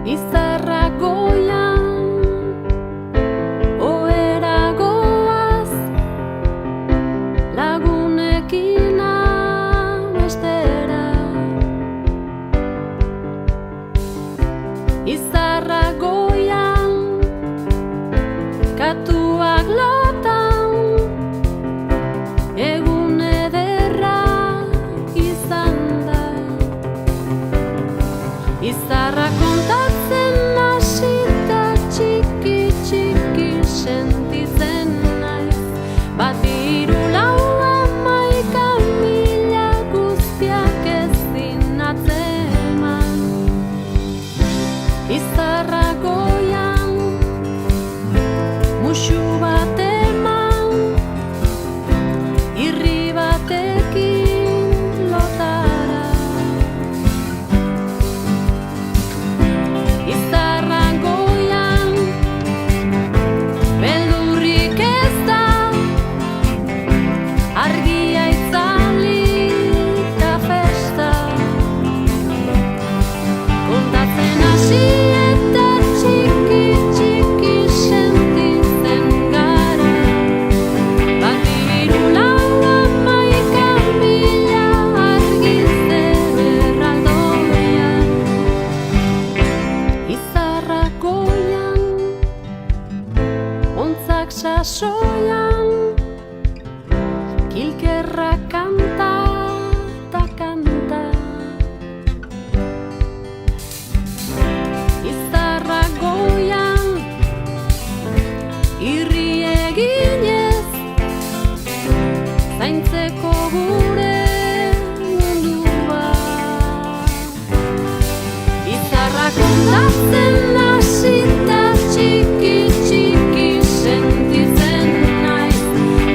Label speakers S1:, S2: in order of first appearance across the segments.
S1: Izarra goian, ohera goaz, lagunekin amestera. Izarra goian, katuak lotan, egun ederra izan da. Izarra kontatzen hasita txiki txiki sentitzen naiz. Bat hiru lau hamaika mila guztiak ezin atzeman. Izarra goian, musu bat eman, irri batekin lotara. Izarra goian, beldurrik ez da, argia itzali eta festa. Kontatzen hasi eta txiki txiki sentitzen gara. Bat hiru lau hamaika mila argizte berraldoian. Izarra goian, ontzak sasoian, kilkerra kanta ta kanta. Izarra goian, irri eginez, zaintzeko gure mundua. Izarra kontatzen hasita txiki txiki sentitzen naiz.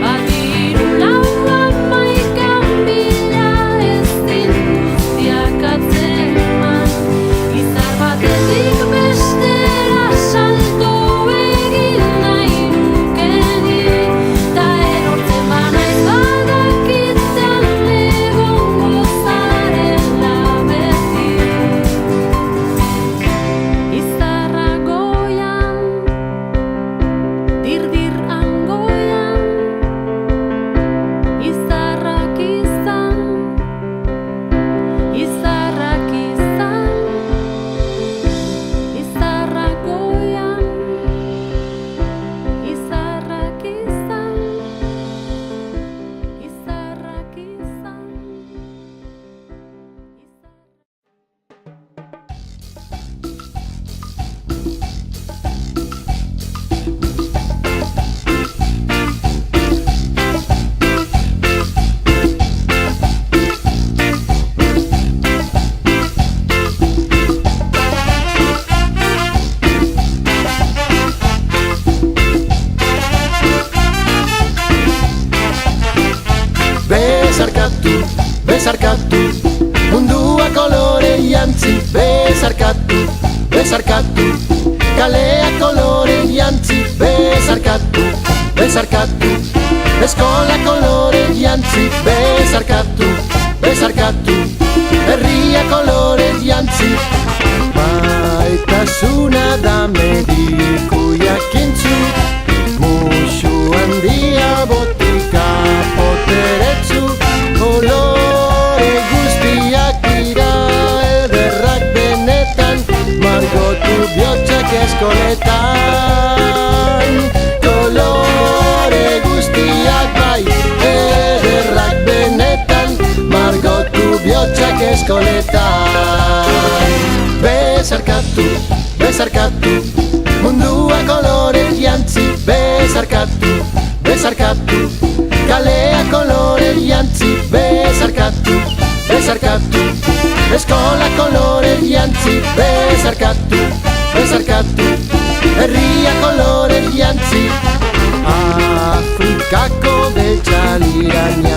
S1: Bat hiru lau hamaika mila ezin guztiak atzeman. Izar batetik bestera salto egin nahi nuke ni, ta erortzen banaiz badakitan egongo zarela beti. Izarra goian, dirdir angoian, izarrak izan, izarrak izan. Izarra goian, izarrak izan, izarrak izan.
S2: Besarkatu, besarkatu, mundua kolore jantzi. Besarkatu, besarkatu, kalea kolore jantzi. Besarkatu, besarkatu, eskola kolore jantzi. Besarkatu, besarkatu, herria kolore jantzi. Maitasuna da mediku jakintzu, musu handia botika poteretsu. Kolore guztiak dira ederrak benetan, margotu bihotzak eskoletan. Kolore guztiak bai ederrak benetan, margotu bihotzak eskoletan. Besarkatu, besarkatu, mundua kolore jantzi. Besarkatu, besarkatu, kalea kolore jantzi. Besarkatu, besarkatu, eskola kolore jantzi. Besarkatu, besarkatu, herria kolore jantzi. Afrikako beltza liraina